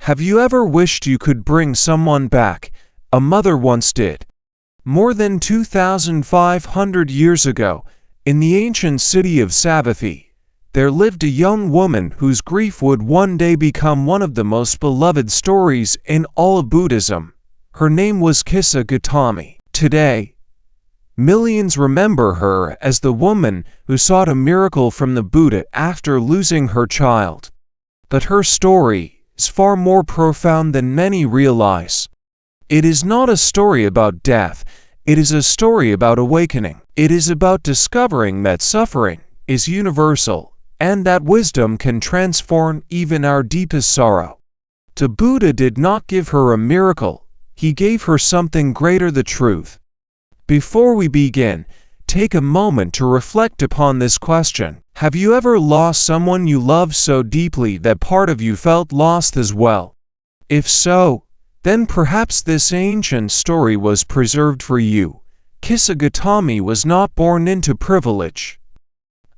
Have you ever wished you could bring someone back? A mother once did. More than 2,500 years ago, in the ancient city of Savatthi, there lived a young woman whose grief would one day become one of the most beloved stories in all of Buddhism. Her name was Kisa Gotami. Today, millions remember her as the woman who sought a miracle from the Buddha after losing her child. But her story is far more profound than many realize. It is not a story about death, it is a story about awakening. It is about discovering that suffering is universal, and that wisdom can transform even our deepest sorrow. The Buddha did not give her a miracle, he gave her something greater, the truth. Before we begin, take a moment to reflect upon this question. Have you ever lost someone you loved so deeply that part of you felt lost as well? If so, then perhaps this ancient story was preserved for you. Kisa Gotami was not born into privilege.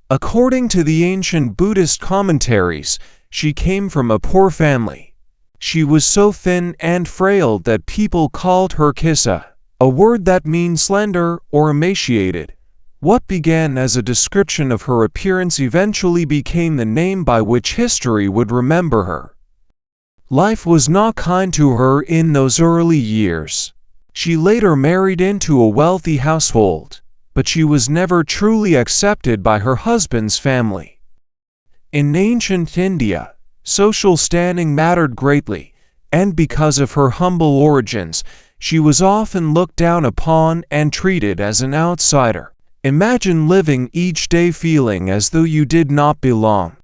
According to the ancient Buddhist commentaries, she came from a poor family. She was so thin and frail that people called her Kisa, a word that means slender or emaciated. What began as a description of her appearance eventually became the name by which history would remember her. Life was not kind to her in those early years. She later married into a wealthy household, but she was never truly accepted by her husband's family. In ancient India, social standing mattered greatly, and because of her humble origins, she was often looked down upon and treated as an outsider. Imagine living each day feeling as though you did not belong.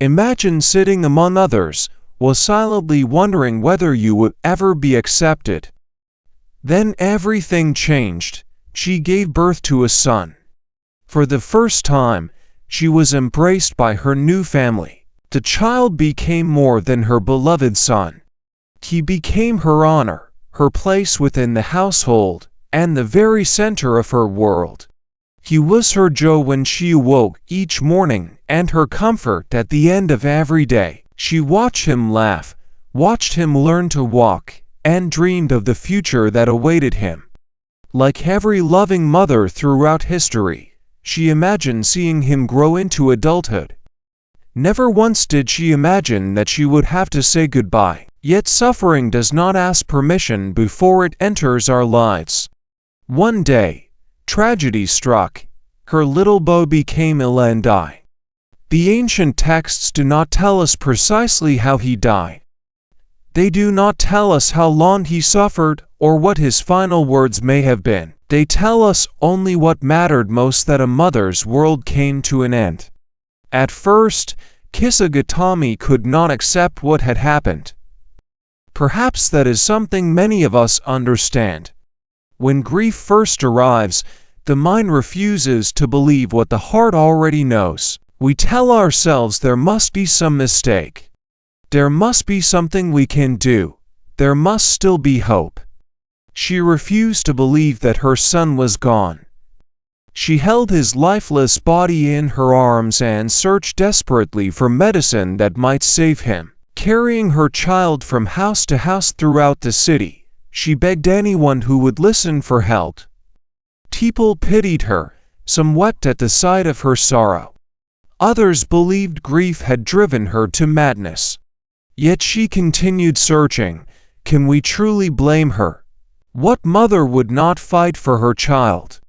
Imagine sitting among others, while silently wondering whether you would ever be accepted. Then everything changed. She gave birth to a son. For the first time, she was embraced by her new family. The child became more than her beloved son. He became her honor, her place within the household, and the very center of her world. He was her joy when she awoke each morning and her comfort at the end of every day. She watched him laugh, watched him learn to walk, and dreamed of the future that awaited him. Like every loving mother throughout history, she imagined seeing him grow into adulthood. Never once did she imagine that she would have to say goodbye. Yet suffering does not ask permission before it enters our lives. One day, tragedy struck. Her little boy became ill and died. The ancient texts do not tell us precisely how he died. They do not tell us how long he suffered or what his final words may have been. They tell us only what mattered most, that a mother's world came to an end. At first, Kisa Gotami could not accept what had happened. Perhaps that is something many of us understand. When grief first arrives, the mind refuses to believe what the heart already knows. We tell ourselves there must be some mistake. There must be something we can do. There must still be hope. She refused to believe that her son was gone. She held his lifeless body in her arms and searched desperately for medicine that might save him. Carrying her child from house to house throughout the city, she begged anyone who would listen for help. People pitied her, some wept at the sight of her sorrow. Others believed grief had driven her to madness. Yet she continued searching. Can we truly blame her? What mother would not fight for her child?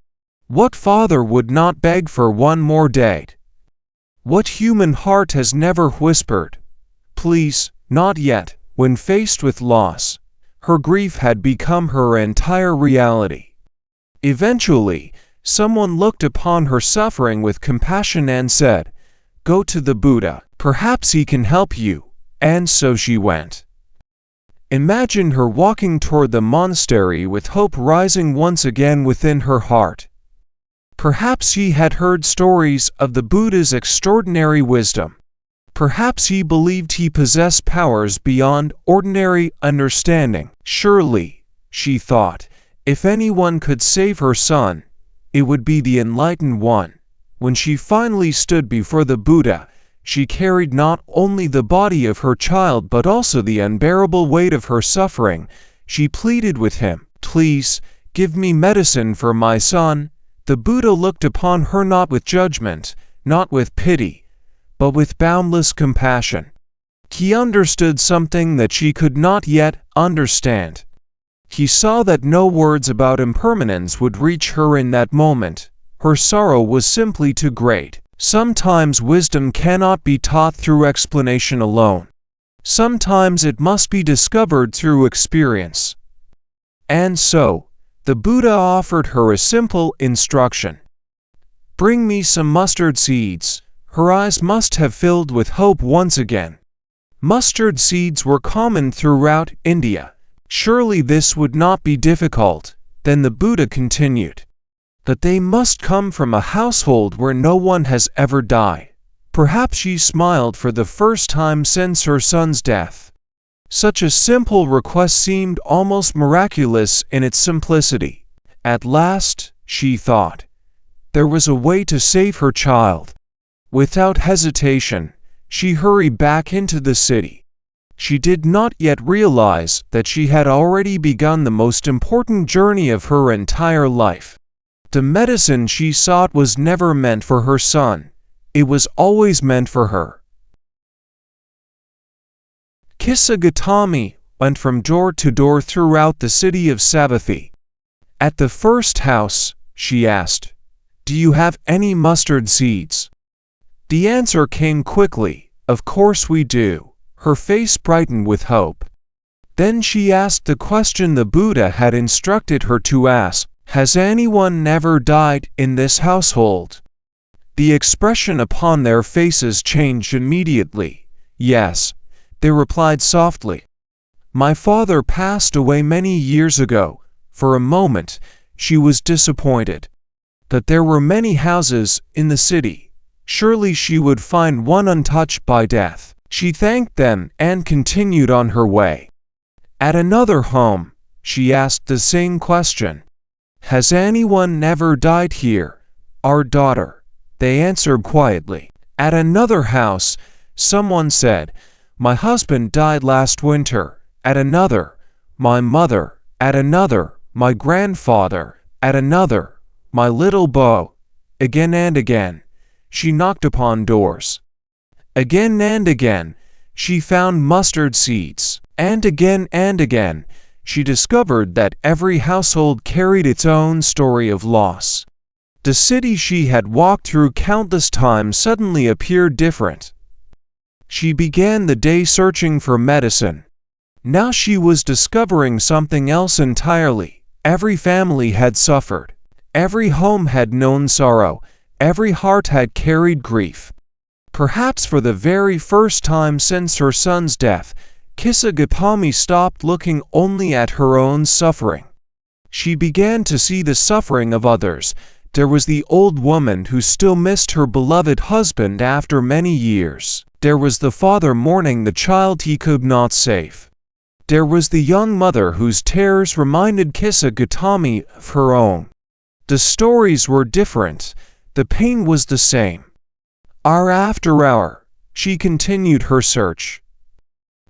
What father would not beg for one more day? What human heart has never whispered, "Please, not yet"? When faced with loss, her grief had become her entire reality. Eventually, someone looked upon her suffering with compassion and said, "Go to the Buddha, perhaps he can help you." And so she went. Imagine her walking toward the monastery with hope rising once again within her heart. Perhaps he had heard stories of the Buddha's extraordinary wisdom. Perhaps he believed he possessed powers beyond ordinary understanding. Surely, she thought, if anyone could save her son, it would be the enlightened one. When she finally stood before the Buddha, She carried not only the body of her child but also the unbearable weight of her suffering. She pleaded with him, "Please, give me medicine for my son." The Buddha looked upon her not with judgment, not with pity, but with boundless compassion. He understood something that she could not yet understand. He saw that no words about impermanence would reach her in that moment. Her sorrow was simply too great. Sometimes wisdom cannot be taught through explanation alone. Sometimes it must be discovered through experience. And so, the Buddha offered her a simple instruction. "Bring me some mustard seeds." Her eyes must have filled with hope once again. Mustard seeds were common throughout India. Surely this would not be difficult. Then the Buddha continued that they must come from a household where no one has ever died. Perhaps she smiled for the first time since her son's death. Such a simple request seemed almost miraculous in its simplicity. At last, she thought, there was a way to save her child. Without hesitation, she hurried back into the city. She did not yet realize that she had already begun the most important journey of her entire life. The medicine she sought was never meant for her son. It was always meant for her. Kisa Gotami went from door to door throughout the city of Savatthi. At the first house, she asked, "Do you have any mustard seeds?" The answer came quickly, "Of course we do." Her face brightened with hope. Then she asked the question the Buddha had instructed her to ask, "Has anyone never died in this household?" The expression upon their faces changed immediately. "Yes," they replied softly. "My father passed away many years ago." For a moment, she was disappointed that there were many houses in the city. Surely she would find one untouched by death. She thanked them and continued on her way. At another home, she asked the same question. "Has anyone never died here?" "Our daughter," they answered quietly. At another house, someone said, "My husband died last winter." At another, "My mother." At another, "My grandfather." At another, "My little beau." Again and again, she knocked upon doors. Again and again, she found mustard seeds. And again, she discovered that every household carried its own story of loss. The city she had walked through countless times suddenly appeared different. She began the day searching for medicine. Now she was discovering something else entirely. Every family had suffered. Every home had known sorrow. Every heart had carried grief. Perhaps for the very first time since her son's death, Kisa Gotami stopped looking only at her own suffering. She began to see the suffering of others. There was the old woman who still missed her beloved husband after many years. There was the father mourning the child he could not save. There was the young mother whose tears reminded Kisa Gotami of her own. The stories were different. The pain was the same. Hour after hour, she continued her search.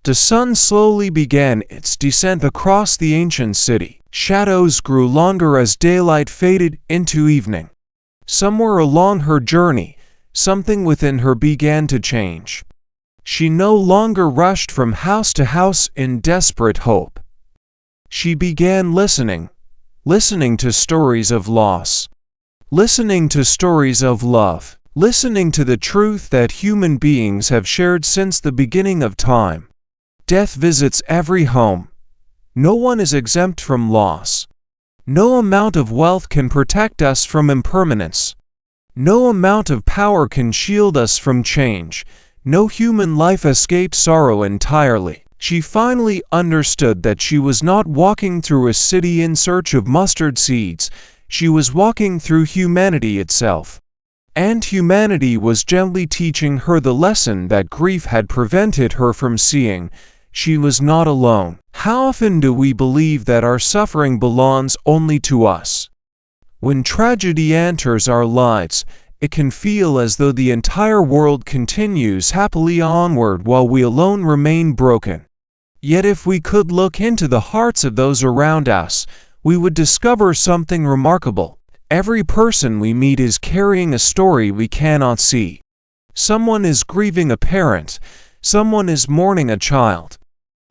The sun slowly began its descent across the ancient city. Shadows grew longer as daylight faded into evening. Somewhere along her journey, something within her began to change. She no longer rushed from house to house in desperate hope. She began listening to stories of loss, listening to stories of love, listening to the truth that human beings have shared since the beginning of time. Death visits every home. No one is exempt from loss. No amount of wealth can protect us from impermanence. No amount of power can shield us from change. No human life escapes sorrow entirely. She finally understood that she was not walking through a city in search of mustard seeds. She was walking through humanity itself. And humanity was gently teaching her the lesson that grief had prevented her from seeing. She was not alone. How often do we believe that our suffering belongs only to us? When tragedy enters our lives, it can feel as though the entire world continues happily onward while we alone remain broken. Yet if we could look into the hearts of those around us, we would discover something remarkable. Every person we meet is carrying a story we cannot see. Someone is grieving a parent, someone is mourning a child.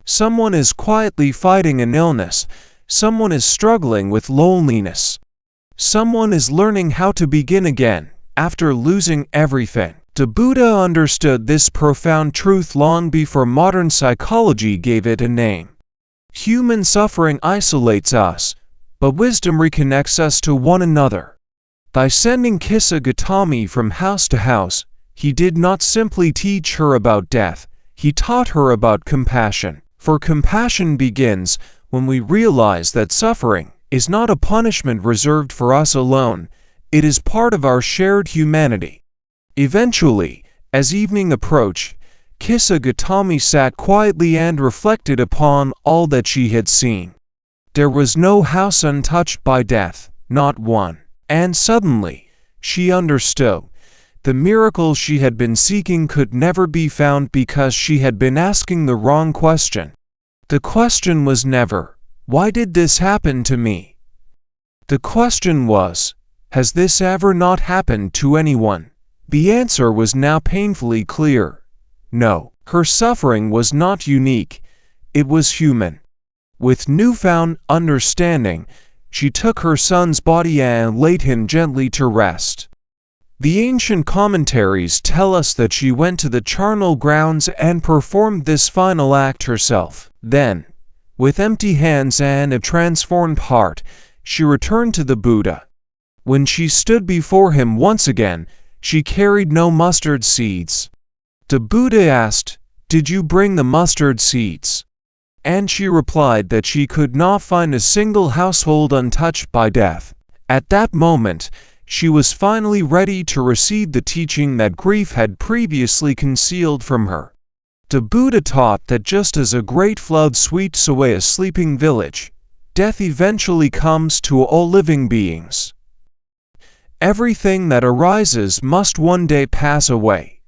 Someone is quietly fighting an illness, someone is struggling with loneliness. Someone is learning how to begin again after losing everything. The Buddha understood this profound truth long before modern psychology gave it a name. Human suffering isolates us, but wisdom reconnects us to one another. By sending Kisa Gotami from house to house, he did not simply teach her about death, he taught her about compassion. For compassion begins when we realize that suffering is not a punishment reserved for us alone, it is part of our shared humanity. Eventually, as evening approached, Kisa Gotami sat quietly and reflected upon all that she had seen. There was no house untouched by death, not one. And suddenly, she understood. The miracle she had been seeking could never be found because she had been asking the wrong question. The question was never, "Why did this happen to me?" The question was, "Has this ever not happened to anyone?" The answer was now painfully clear. No, her suffering was not unique, it was human. With newfound understanding, she took her son's body and laid him gently to rest. The ancient commentaries tell us that she went to the charnel grounds and performed this final act herself. Then, with empty hands and a transformed heart, she returned to the Buddha. When she stood before him once again, she carried no mustard seeds. The Buddha asked, "Did you bring the mustard seeds?" And she replied that she could not find a single household untouched by death. At that moment, she was finally ready to receive the teaching that grief had previously concealed from her. The Buddha taught that just as a great flood sweeps away a sleeping village, death eventually comes to all living beings. Everything that arises must one day pass away.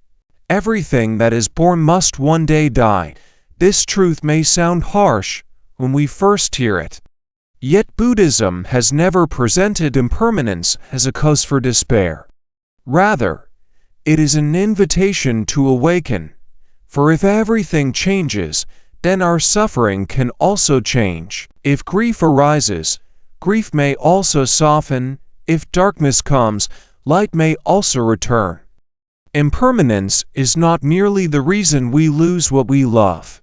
Everything that is born must one day die. This truth may sound harsh when we first hear it. Yet Buddhism has never presented impermanence as a cause for despair. Rather, it is an invitation to awaken. For if everything changes, then our suffering can also change. If grief arises, grief may also soften. If darkness comes, light may also return. Impermanence is not merely the reason we lose what we love.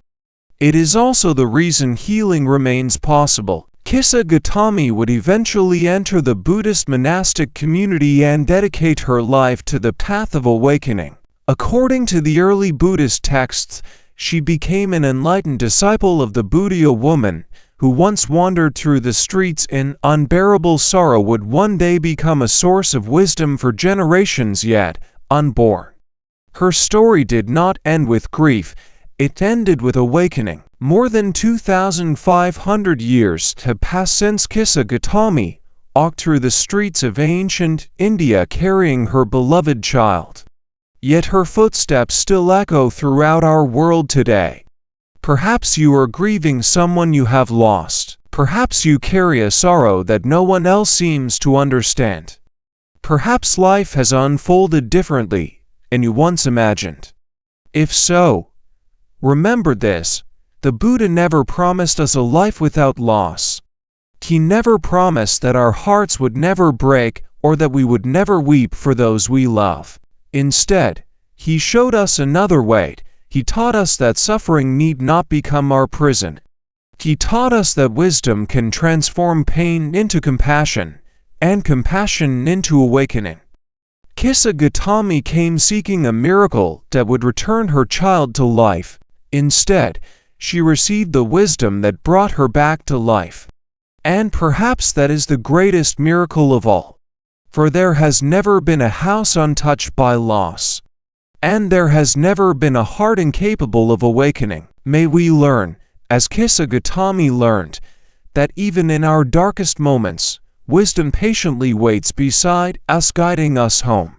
It is also the reason healing remains possible. Kisa Gotami would eventually enter the Buddhist monastic community and dedicate her life to the path of awakening. According to the early Buddhist texts, she became an enlightened disciple of the Buddha. Woman who once wandered through the streets in unbearable sorrow would one day become a source of wisdom for generations yet unborn. Her story did not end with grief, it ended with awakening. More than 2,500 years have passed since Kisa Gotami walked through the streets of ancient India carrying her beloved child. Yet her footsteps still echo throughout our world today. Perhaps you are grieving someone you have lost. Perhaps you carry a sorrow that no one else seems to understand. Perhaps life has unfolded differently than you once imagined. If so, remember this: the Buddha never promised us a life without loss. He never promised that our hearts would never break or that we would never weep for those we love. Instead, he showed us another way. He taught us that suffering need not become our prison. He taught us that wisdom can transform pain into compassion, and compassion into awakening. Kisa Gotami came seeking a miracle that would return her child to life. Instead, she received the wisdom that brought her back to life. And perhaps that is the greatest miracle of all. For there has never been a house untouched by loss. And there has never been a heart incapable of awakening. May we learn, as Kisa Gotami learned, that even in our darkest moments, wisdom patiently waits beside us, guiding us home.